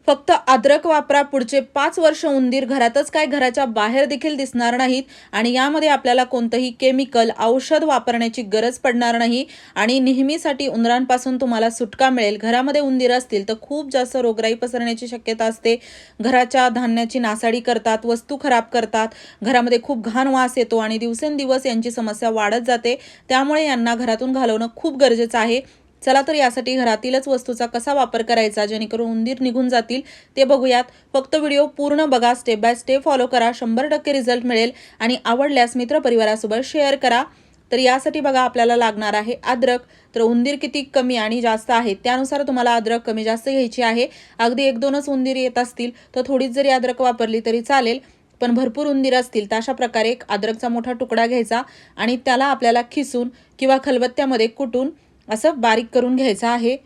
फक्त अद्रक वापरा, पुढचे 5 वर्ष उंदीर घरातच काय घराच्या बाहेर देखील दिसणार नाहीत आणि यामध्ये आपल्याला कोणतंही केमिकल औषध वापरण्याची गरज पडणार नाही आणि नेहमीसाठी उंदरांपासून तुम्हाला सुटका मिळेल। घरामध्ये उंदीर असतील तर खूप जास्त रोगराई पसरण्याची शक्यता असते। घराच्या धान्याची नासाडी करतात, वस्तू खराब करतात, घरामध्ये खूप घाण वास येतो आणि दिवसेंदिवस यांची समस्या वाढत जाते। त्यामुळे यांना घरातून घालवणं खूप गरजेचं आहे। चला तर यासाठी घरातीलच वस्तूचा कसा वापर करायचा जेणेकरून उंदीर निघून जातील ते बघूयात। फक्त व्हिडिओ पूर्ण बघा, स्टेप बाय स्टेप फॉलो करा, 100% रिझल्ट मिळेल आणि आवडल्यास मित्रपरिवारासोबत शेअर करा। तर यासाठी बघा आपल्याला लागणार आहे अद्रक। तर उंदीर किती कमी आणि जास्त आहेत त्यानुसार तुम्हाला अद्रक कमी जास्त घ्यायची आहे। अगदी 1-2च उंदीर येत असतील तर थोडीच जरी अद्रक वापरली तरी चालेल, पण भरपूर उंदीर असतील तर अशा प्रकारे एक अद्रकचा मोठा तुकडा घ्यायचा आणि त्याला आपल्याला खिसून किंवा खलबत्त्यामध्ये कुटून असं बारीक करून घ्यायचं आहे।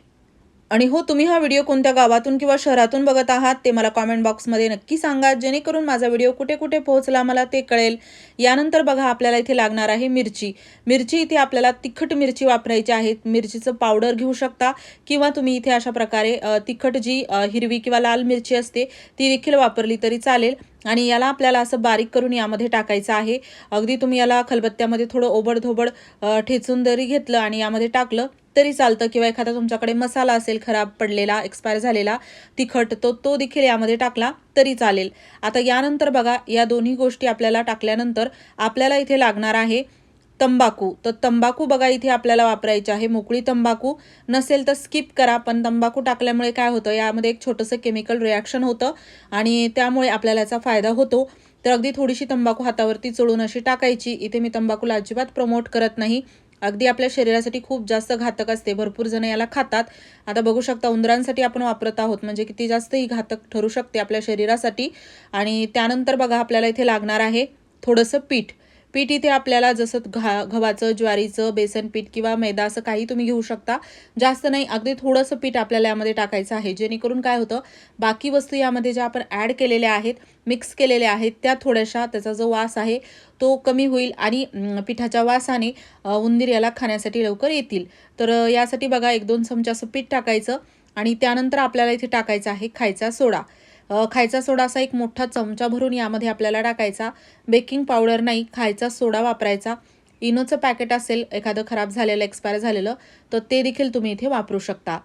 आणि हो, तुम्ही हा व्हिडिओ कोणत्या गावातून किंवा शहरातून बघत आहात ते मला कमेंट बॉक्समध्ये नक्की सांगा, जेणेकरून माझा व्हिडिओ कुठे कुठे पोहोचला मला ते कळेल। यानंतर बघा आपल्याला इथे लागणार आहे मिरची। इथे आपल्याला तिखट मिरची वापरायची आहे। मिरचीचं पावडर घेऊ शकता किंवा तुम्ही इथे अशा प्रकारे तिखट जी हिरवी किंवा लाल मिरची असते ती देखील वापरली तरी चालेल आणि याला आपल्याला असं बारीक करून यामध्ये टाकायचं आहे। अगदी तुम्ही याला खलबत्त्यामध्ये थोडं ओबडधोबड ठेचून जरी घेतलं आणि यामध्ये टाकलं तरी चालतं किंवा एखादा तुमच्याकडे मसाला असेल खराब पडलेला, एक्सपायर झालेला तिखट, तो देखील यामध्ये टाकला तरी चालेल। आता यानंतर बघा या दोन्ही गोष्टी आपल्याला टाकल्यानंतर आपल्याला इथे लागणार आहे तंबाखू। तर तंबाखू बघा इथे आपल्याला वापरायची आहे। मोकळी तंबाखू नसेल तर स्किप करा, पण तंबाखू टाकल्यामुळे काय होतं यामध्ये एक छोटंसं केमिकल रिॲक्शन होतं आणि त्यामुळे आपल्याला याचा फायदा होतो। तर अगदी थोडीशी तंबाखू हातावरती चोळून अशी टाकायची। इथे मी तंबाखूला अजिबात प्रमोट करत नाही, अगदी आपल्या शरीरासाठी खूप जास्त घातक असते, भरपूर जण याला खातात। आता बघू शकता उंदरांसाठी आपण वापरत आहोत म्हणजे किती जास्त ही घातक ठरू शकते आपल्या शरीरासाठी। आणि त्यानंतर बघा आपल्याला इथे लागणार आहे थोडंसं पीठ। इथे आपल्याला जसं गव्हाचं, ज्वारीचं, बेसन पीठ किंवा मैदा असं काही तुम्ही घेऊ शकता, जास्त नाही, अगदी थोडंसं पीठ आपल्याला यामध्ये टाकायचं आहे, जेणेकरून काय होतं बाकी वस्तू यामध्ये ज्या आपण ॲड केलेल्या आहेत, मिक्स केलेल्या आहेत त्या थोड्याशा त्याचा जो वास आहे तो कमी होईल आणि पिठाच्या वासाने उंदीर याला खाण्यासाठी लवकर येतील। तर यासाठी बघा 1-2 चमचे असं पीठ टाकायचं आणि त्यानंतर आपल्याला इथे टाकायचा आहे खायचा सोडा। खायचा सोडा असा एक मोठा चमचा भरून यामध्ये आपल्याला टाकायचा। बेकिंग पावडर नाही, खायचा सोडा वापरायचा। इनोचं पॅकेट असेल एखादं खराब झालेलं, एक्सपायर झालेलं, तर ते देखील तुम्ही इथे वापरू शकता।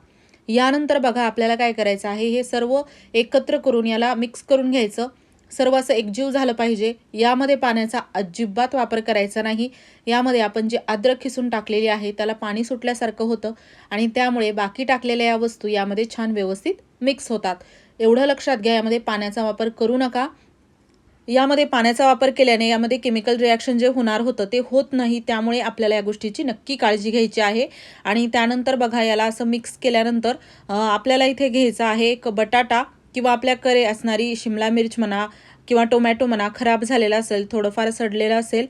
यानंतर बघा आपल्याला काय करायचं आहे, हे सर्व एकत्र करून याला मिक्स करून घ्यायचं। सर्व असं एकजीव झालं पाहिजे। यामध्ये पाण्याचा अजिबात वापर करायचा नाही। यामध्ये आपण जे अद्रक खिसून टाकलेली आहे त्याला पाणी सुटल्यासारखं होतं आणि त्यामुळे बाकी टाकलेल्या या वस्तू यामध्ये छान व्यवस्थित मिक्स होतात। एवढं लक्षात घ्या, यामध्ये पाण्याचा वापर करू नका। यामध्ये पाण्याचा वापर केल्याने यामध्ये केमिकल रिॲक्शन जे होणार होतं ते होत नाही, त्यामुळे आपल्याला या गोष्टीची नक्की काळजी घ्यायची आहे। आणि त्यानंतर बघा याला असं मिक्स केल्यानंतर आपल्याला इथे घ्यायचा आहे एक बटाटा किंवा आपल्याकडे असणारी शिमला मिर्च म्हणा किंवा टोमॅटो म्हणा, खराब झालेला असेल, थोडंफार सडलेलं असेल,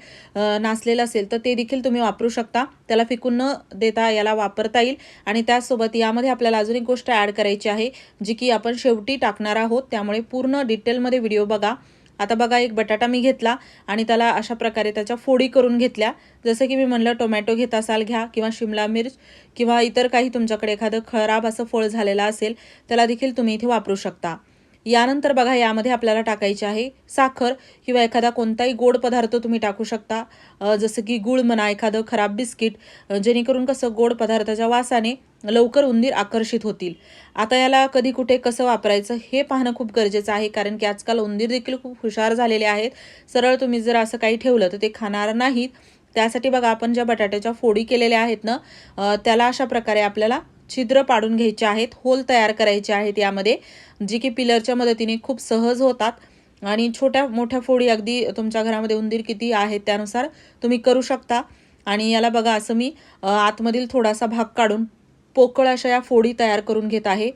नासलेलं असेल तर ते देखील तुम्ही वापरू शकता। त्याला फेकून न देता याला वापरता येईल। आणि त्यासोबत यामध्ये आपल्याला अजून एक गोष्ट ॲड करायची आहे जी की आपण शेवटी टाकणार आहोत, त्यामुळे पूर्ण डिटेलमध्ये व्हिडिओ बघा। आता बघा एक बटाटा मी घेतला आणि त्याला अशा प्रकारे त्याच्या फोडी करून घेतल्या। जसं की मी म्हणलं टोमॅटो घेत असाल घ्या किंवा शिमला मिर्च किंवा इतर काही तुमच्याकडे एखादं खराब असं फळ झालेलं असेल त्याला देखील तुम्ही इथे वापरू शकता। यानंतर बघा यामध्ये आपल्याला टाकायची आहे साखर किंवा एखादा कोणताही गोड पदार्थ तुम्ही टाकू शकता, जसं की गूळ म्हणा, एखादं खराब बिस्किट, जेणेकरून कसं गोड पदार्थाच्या वासाने लवकर उंदीर आकर्षित होतील। आता याला कधी कुठे कसं वापरायचं हे पाहणं खूप गरजेचं आहे, कारण की आजकाल उंदीर देखील खूप हुशार झालेले आहेत। सरळ तुम्ही जर असं काही ठेवलं तर ते खाणार नाहीत। त्यासाठी बघा आपण ज्या बटाट्याच्या फोडी केलेल्या आहेत ना, त्याला अशा प्रकारे आपल्याला छिद्र पाडून घ्यायचे आहेत, होल तयार करायचे आहेत यामध्ये, जी की पिलरच्या मदतीने खूप सहज होतात। आणि छोट्या मोठ्या फोडी अगदी तुमच्या घरामध्ये उंदीर किती आहेत त्यानुसार तुम्ही करू शकता। आणि याला बघा असं मी आतमधील थोडासा भाग काढून पोकळ अशा या फोडी तयार करून घेत आहे।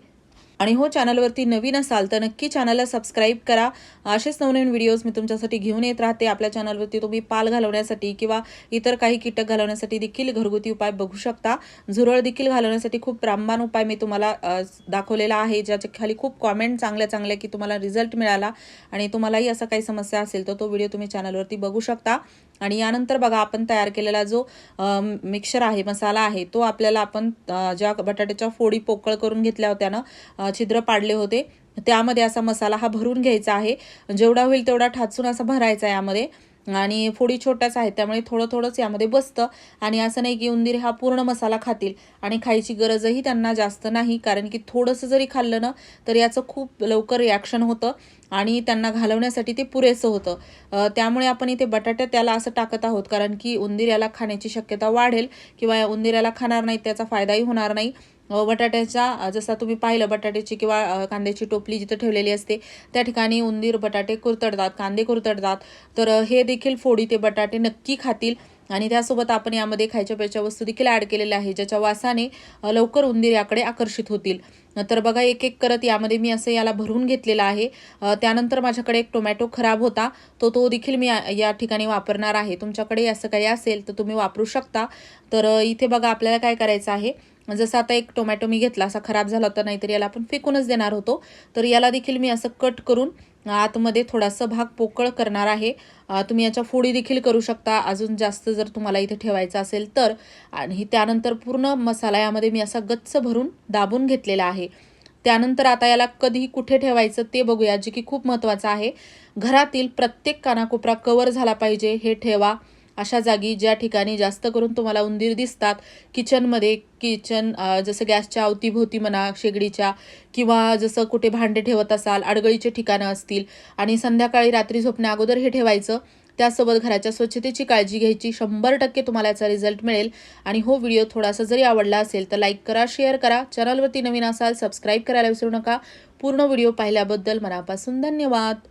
आणि हो, चॅनलवरती नवीन असाल तर नक्की चॅनलला सबस्क्राईब करा। असेच नवनवीन व्हिडिओज मी तुमच्यासाठी घेऊन येत राहते। आपल्या चॅनलवरती तुम्ही पाल घालवण्यासाठी किंवा इतर काही कीटक घालवण्यासाठी देखील घरगुती उपाय बघू शकता। झुरळ देखील घालवण्यासाठी खूप रामबाण उपाय मी तुम्हाला दाखवलेला आहे, ज्याच्या खाली खूप कॉमेंट चांगल्या की तुम्हाला रिझल्ट मिळाला आणि तुम्हालाही असं काही समस्या असेल तर तो व्हिडिओ तुम्ही चॅनलवरती बघू शकता। आणि यानंतर बघा आपण तयार केलेला जो मिक्सचर आहे, मसाला आहे, तो आपल्याला आपण ज्या बटाट्याच्या फोडी पोकळ करून घेतल्या होत्या ना, छिद्र पाडले होते त्यामध्ये असा मसाला हा भरून घ्यायचा आहे. जेवढा होईल तेवढा ठाचून असा भरायचा यामध्ये आणि फोडी छोट्याच आहेत त्यामुळे थोडं थोडंच यामध्ये बसतं आणि असं नाही की उंदीर हा पूर्ण मसाला खातील आणि खायची गरजही त्यांना जास्त नाही, कारण की थोडंसं जरी खाल्लं ना तर याचं खूप लवकर रिॲक्शन होतं आणि त्यांना घालवण्यासाठी ते पुरेसं होतं. त्यामुळे आपण इथे बटाटे त्याला असं टाकत आहोत कारण की उंदीर याला खाण्याची शक्यता वाढेल किंवा उंदीर याला खाणार नाही, त्याचा फायदाही होणार नाही. बटाट्याच्या जसा तुम्ही पाहिलं बटाट्याची किंवा कांद्याची टोपली जिथे ठेवलेली असते त्या ठिकाणी उंदीर बटाटे कुरतडतात, कांदे कुरतडतात. तर हे देखील फोडी ते बटाटे नक्की खातील आणि त्यासोबत आपण यामध्ये खायच्या प्यायच्या वस्तू देखील ॲड केलेल्या आहे ज्याच्या वासाने लवकर उंदीर याकडे आकर्षित होतील. तर बघा एक एक करत यामध्ये मी असं याला भरून घेतलेलं आहे. त्यानंतर माझ्याकडे एक टोमॅटो खराब होता, तो देखील मी या ठिकाणी वापरणार आहे. तुमच्याकडे असं काही असेल तर तुम्ही वापरू शकता. तर इथे बघा आपल्याला काय करायचं आहे, जसं आता एक टोमॅटो मी घेतला असा खराब झाला होता, नाहीतर याला आपण फेकूनच देणार होतो. तर याला देखील मी असं कट करून आतमध्ये थोडासा भाग पोकळ करणार आहे. तुम्ही याच्या फोडी देखील करू शकता अजून जास्त जर तुम्हाला इथे ठेवायचं असेल तर. आणि त्यानंतर पूर्ण मसाला यामध्ये मी असा गच्च भरून दाबून घेतलेला आहे. त्यानंतर आता याला कधी कुठे ठेवायचं ते बघूया, जे की खूप महत्त्वाचं आहे. घरातील प्रत्येक कानाकोपरा कव्हर झाला पाहिजे हे ठेवा. अशा जागी ज्या ठिकाणी जास्त करून तुम्हाला उंदीर दिसतात, किचनमध्ये, जसं गॅसच्या अवतीभोवती म्हणा, शेगडीच्या, किंवा जसं कुठे भांडे ठेवत असाल, अडगळीचे ठिकाणं असतील आणि संध्याकाळी रात्री झोपण्या अगोदर हे ठेवायचं. त्यासोबत घराच्या स्वच्छतेची काळजी घ्यायची. 100% तुम्हाला याचा रिझल्ट मिळेल. आणि हो व्हिडिओ थोडासा जरी आवडला असेल तर लाईक करा, शेअर करा. चॅनलवरती नवीन असाल सबस्क्राईब करायला विसरू नका. पूर्ण व्हिडिओ पाहिल्याबद्दल मनापासून धन्यवाद.